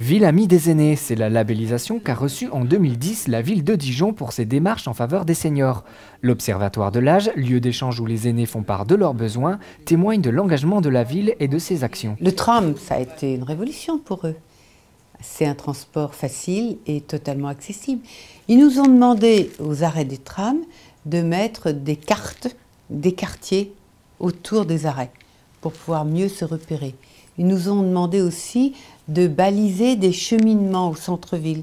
Ville amie des aînés, c'est la labellisation qu'a reçue en 2010 la ville de Dijon pour ses démarches en faveur des seniors. L'Observatoire de l'âge, lieu d'échange où les aînés font part de leurs besoins, témoigne de l'engagement de la ville et de ses actions. Le tram, ça a été une révolution pour eux. C'est un transport facile et totalement accessible. Ils nous ont demandé aux arrêts des trams de mettre des cartes, des quartiers autour des arrêts pour pouvoir mieux se repérer. Ils nous ont demandé aussi de baliser des cheminements au centre-ville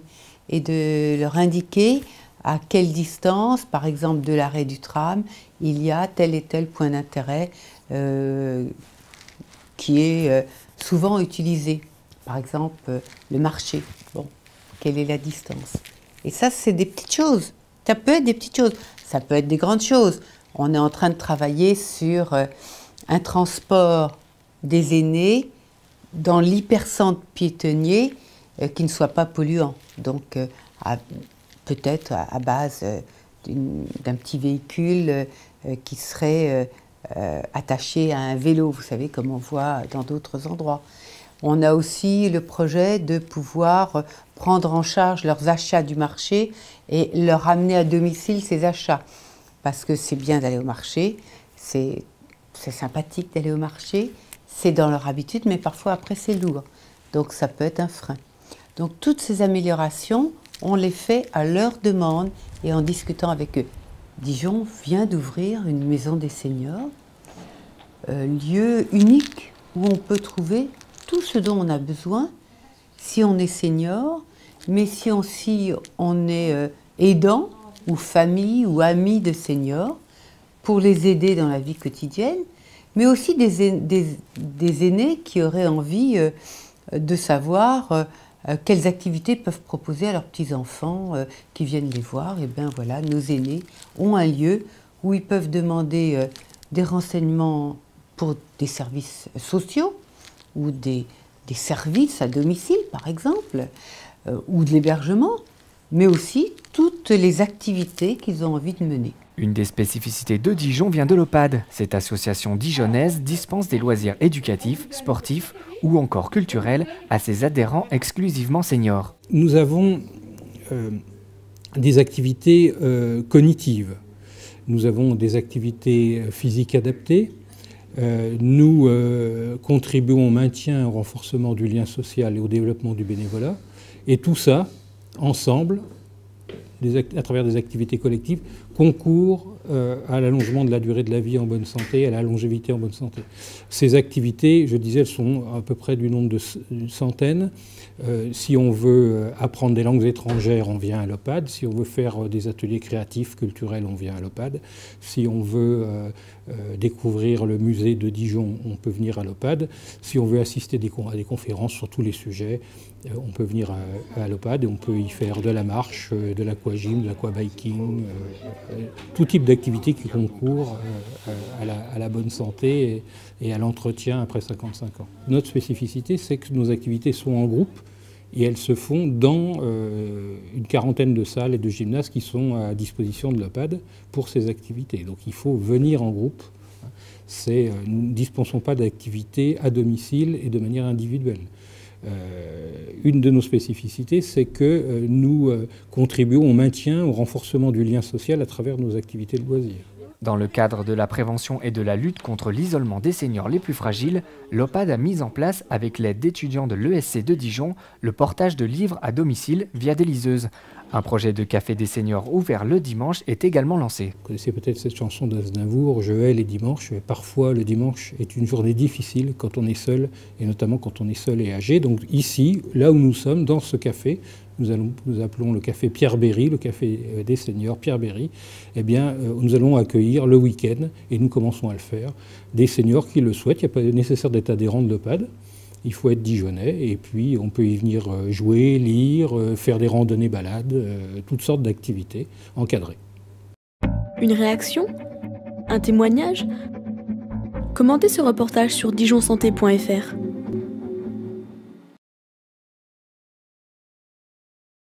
et de leur indiquer à quelle distance, par exemple de l'arrêt du tram, il y a tel et tel point d'intérêt qui est souvent utilisé. Par exemple, le marché. Bon, quelle est la distance? Et ça, c'est des petites choses. Ça peut être des petites choses. Ça peut être des grandes choses. On est en train de travailler sur un transport des aînés dans l'hypercentre piétonnier qui ne soit pas polluant. Donc, peut-être à base d'un petit véhicule qui serait attaché à un vélo, vous savez, comme on voit dans d'autres endroits. On a aussi le projet de pouvoir prendre en charge leurs achats du marché et leur amener à domicile ces achats. Parce que c'est bien d'aller au marché, c'est sympathique d'aller au marché, c'est dans leur habitude, mais parfois après c'est lourd. Donc ça peut être un frein. Donc toutes ces améliorations, on les fait à leur demande et en discutant avec eux. Dijon vient d'ouvrir une maison des seniors, lieu unique où on peut trouver tout ce dont on a besoin si on est senior, mais si on est aidant ou famille ou ami de seniors pour les aider dans la vie quotidienne, mais aussi des aînés qui auraient envie de savoir quelles activités peuvent proposer à leurs petits-enfants qui viennent les voir. Et bien voilà, nos aînés ont un lieu où ils peuvent demander des renseignements pour des services sociaux, ou des services à domicile, par exemple, ou de l'hébergement, mais aussi toutes les activités qu'ils ont envie de mener. Une des spécificités de Dijon vient de l'OPAD. Cette association dijonnaise dispense des loisirs éducatifs, sportifs ou encore culturels à ses adhérents exclusivement seniors. Nous avons des activités cognitives, nous avons des activités physiques adaptées. Nous contribuons au maintien, au renforcement du lien social et au développement du bénévolat. Et tout ça, ensemble, à travers des activités collectives, concourt à l'allongement de la durée de la vie en bonne santé, à la longévité en bonne santé. Ces activités, je disais, elles sont à peu près du nombre d'une centaine. Si on veut apprendre des langues étrangères, on vient à l'OPAD. Si on veut faire des ateliers créatifs, culturels, on vient à l'OPAD. Si on veut découvrir le musée de Dijon, on peut venir à l'OPAD. Si on veut assister à des conférences sur tous les sujets, on peut venir à l'OPAD et on peut y faire de la marche, de l'aquagym, de l'aquabiking, tout type d'activité qui concourt à la bonne santé et à l'entretien après 55 ans. Notre spécificité, c'est que nos activités sont en groupe et elles se font dans une quarantaine de salles et de gymnases qui sont à disposition de l'OPAD pour ces activités. Donc il faut venir en groupe. Nous ne dispensons pas d'activités à domicile et de manière individuelle. Une de nos spécificités, c'est que nous contribuons au maintien, au renforcement du lien social à travers nos activités de loisirs. Dans le cadre de la prévention et de la lutte contre l'isolement des seniors les plus fragiles, l'OPAD a mis en place, avec l'aide d'étudiants de l'ESC de Dijon, le portage de livres à domicile via des liseuses. Un projet de café des seniors ouvert le dimanche est également lancé. Vous connaissez peut-être cette chanson d'Aznavour, « Je hais les dimanches ». Parfois, le dimanche est une journée difficile quand on est seul, et notamment quand on est seul et âgé. Donc ici, là où nous sommes, dans ce café, nous appelons le café Pierre Berry, le café des seniors Pierre Berry, eh bien, nous allons accueillir le week-end, et nous commençons à le faire, des seniors qui le souhaitent. Il n'y a pas nécessaire d'être adhérent de l'OPAD. Il faut être dijonnais et puis on peut y venir jouer, lire, faire des randonnées balades, toutes sortes d'activités encadrées. Une réaction? Un témoignage? Commentez ce reportage sur dijonsanté.fr.